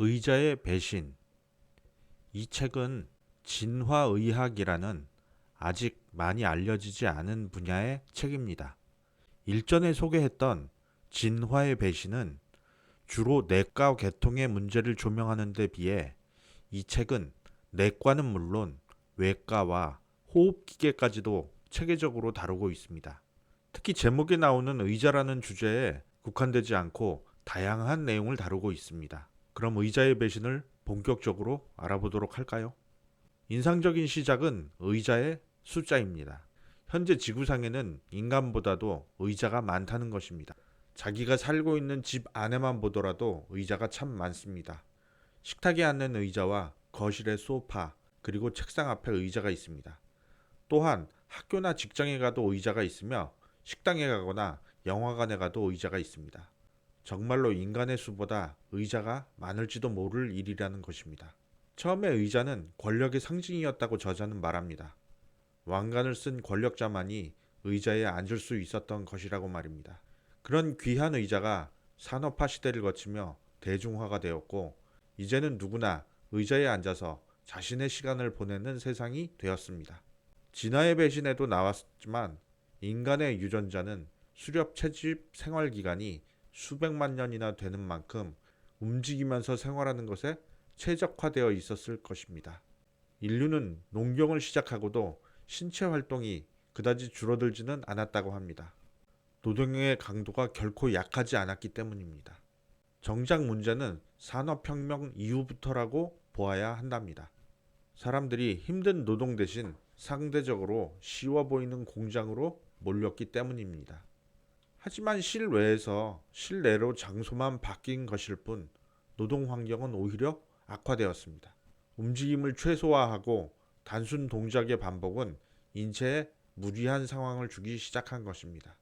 의자의 배신. 이 책은 진화의학이라는 아직 많이 알려지지 않은 분야의 책입니다. 일전에 소개했던 진화의 배신은 주로 내과 계통의 문제를 조명하는 데 비해 이 책은 내과는 물론 외과와 호흡기계까지도 체계적으로 다루고 있습니다. 특히 제목에 나오는 의자라는 주제에 국한되지 않고 다양한 내용을 다루고 있습니다. 그럼 의자의 배신을 본격적으로 알아보도록 할까요? 인상적인 시작은 의자의 숫자입니다. 현재 지구상에는 인간보다도 의자가 많다는 것입니다. 자기가 살고 있는 집 안에만 보더라도 의자가 참 많습니다. 식탁에 앉는 의자와 거실에 소파, 그리고 책상 앞에 의자가 있습니다. 또한 학교나 직장에 가도 의자가 있으며 식당에 가거나 영화관에 가도 의자가 있습니다. 정말로 인간의 수보다 의자가 많을지도 모를 일이라는 것입니다. 처음에 의자는 권력의 상징이었다고 저자는 말합니다. 왕관을 쓴 권력자만이 의자에 앉을 수 있었던 것이라고 말입니다. 그런 귀한 의자가 산업화 시대를 거치며 대중화가 되었고 이제는 누구나 의자에 앉아서 자신의 시간을 보내는 세상이 되었습니다. 진화의 배신에도 나왔지만 인간의 유전자는 수렵 채집 생활 기간이 수백만 년이나 되는 만큼 움직이면서 생활하는 것에 최적화되어 있었을 것입니다. 인류는 농경을 시작하고도 신체 활동이 그다지 줄어들지는 않았다고 합니다. 노동의 강도가 결코 약하지 않았기 때문입니다. 정작 문제는 산업혁명 이후부터라고 보아야 한답니다. 사람들이 힘든 노동 대신 상대적으로 쉬워 보이는 공장으로 몰렸기 때문입니다. 하지만 실내로 장소만 바뀐 것일 뿐 노동 환경은 오히려 악화되었습니다. 움직임을 최소화하고 단순 동작의 반복은 인체에 무리한 상황을 주기 시작한 것입니다.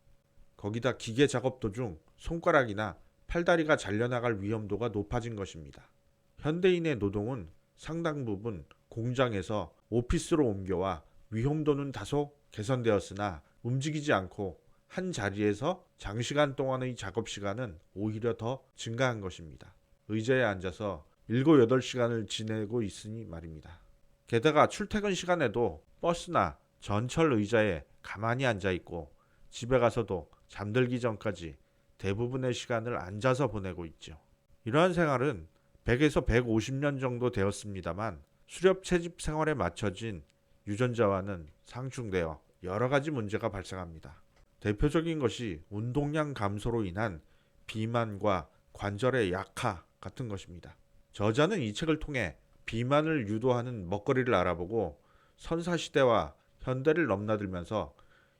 거기다 기계 작업 도중 손가락이나 팔다리가 잘려나갈 위험도가 높아진 것입니다. 현대인의 노동은 상당 부분 공장에서 오피스로 옮겨와 위험도는 다소 개선되었으나 움직이지 않고 한 자리에서 장시간 동안의 작업 시간은 오히려 더 증가한 것입니다. 의자에 앉아서 7, 8시간을 지내고 있으니 말입니다. 게다가 출퇴근 시간에도 버스나 전철 의자에 가만히 앉아 있고 집에 가서도 잠들기 전까지 대부분의 시간을 앉아서 보내고 있죠. 이러한 생활은 100에서 150년 정도 되었습니다만 수렵 채집 생활에 맞춰진 유전자와는 상충되어 여러 가지 문제가 발생합니다. 대표적인 것이 운동량 감소로 인한 비만과 관절의 약화 같은 것입니다. 저자는 이 책을 통해 비만을 유도하는 먹거리를 알아보고 선사시대와 현대를 넘나들면서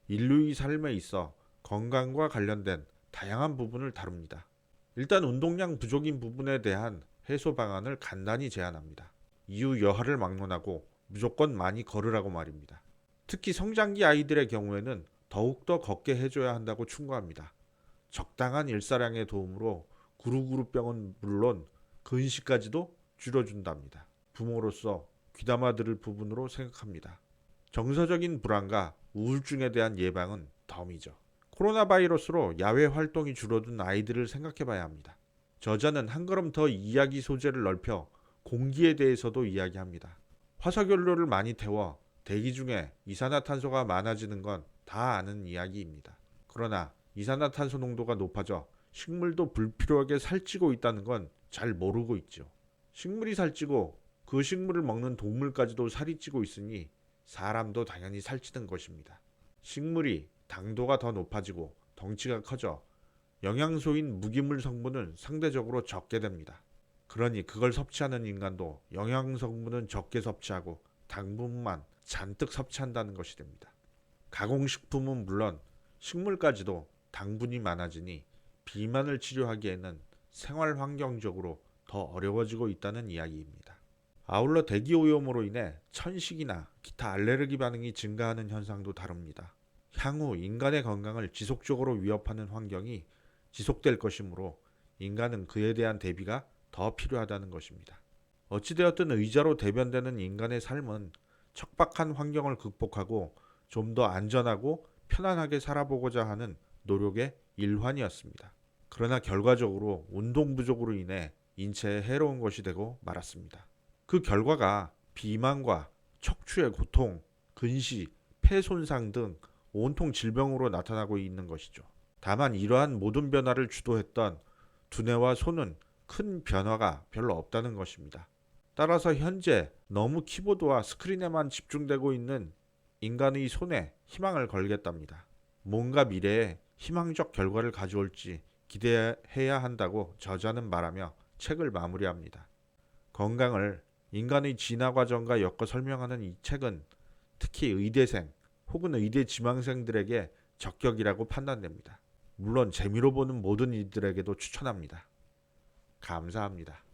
인류의 삶에 있어 건강과 관련된 다양한 부분을 다룹니다. 일단 운동량 부족인 부분에 대한 해소 방안을 간단히 제안합니다. 이후 여하를 막론하고 무조건 많이 걸으라고 말입니다. 특히 성장기 아이들의 경우에는 더욱더 걷게 해줘야 한다고 충고합니다. 적당한 일사량의 도움으로 구루구루병은 물론 근시까지도 줄여준답니다. 부모로서 귀담아 들을 부분으로 생각합니다. 정서적인 불안과 우울증에 대한 예방은 덤이죠. 코로나 바이러스로 야외 활동이 줄어든 아이들을 생각해 봐야 합니다. 저자는 한 걸음 더 이야기 소재를 넓혀 공기에 대해서도 이야기합니다. 화석연료를 많이 태워 대기 중에 이산화탄소가 많아지는 건 다 아는 이야기입니다. 그러나 이산화탄소 농도가 높아져 식물도 불필요하게 살찌고 있다는 건 잘 모르고 있죠. 식물이 살찌고 그 식물을 먹는 동물까지도 살이 찌고 있으니 사람도 당연히 살찌는 것입니다. 식물이 당도가 더 높아지고 덩치가 커져 영양소인 무기물 성분은 상대적으로 적게 됩니다. 그러니 그걸 섭취하는 인간도 영양 성분은 적게 섭취하고 당분만 잔뜩 섭취한다는 것이 됩니다. 가공식품은 물론 식물까지도 당분이 많아지니 비만을 치료하기에는 생활 환경적으로 더 어려워지고 있다는 이야기입니다. 아울러 대기 오염으로 인해 천식이나 기타 알레르기 반응이 증가하는 현상도 다룹니다. 향후 인간의 건강을 지속적으로 위협하는 환경이 지속될 것이므로 인간은 그에 대한 대비가 더 필요하다는 것입니다. 어찌되었든 의자로 대변되는 인간의 삶은 척박한 환경을 극복하고 좀 더 안전하고 편안하게 살아보고자 하는 노력의 일환이었습니다. 그러나 결과적으로 운동 부족으로 인해 인체에 해로운 것이 되고 말았습니다. 그 결과가 비만과 척추의 고통, 근시, 폐 손상 등 온통 질병으로 나타나고 있는 것이죠. 다만 이러한 모든 변화를 주도했던 두뇌와 손은 큰 변화가 별로 없다는 것입니다. 따라서 현재 너무 키보드와 스크린에만 집중되고 있는 인간의 손에 희망을 걸겠답니다. 뭔가 미래에 희망적 결과를 가져올지 기대해야 한다고 저자는 말하며 책을 마무리합니다. 건강을 인간의 진화 과정과 엮어 설명하는 이 책은 특히 의대생 혹은 의대 지망생들에게 적격이라고 판단됩니다. 물론 재미로 보는 모든 이들에게도 추천합니다. 감사합니다.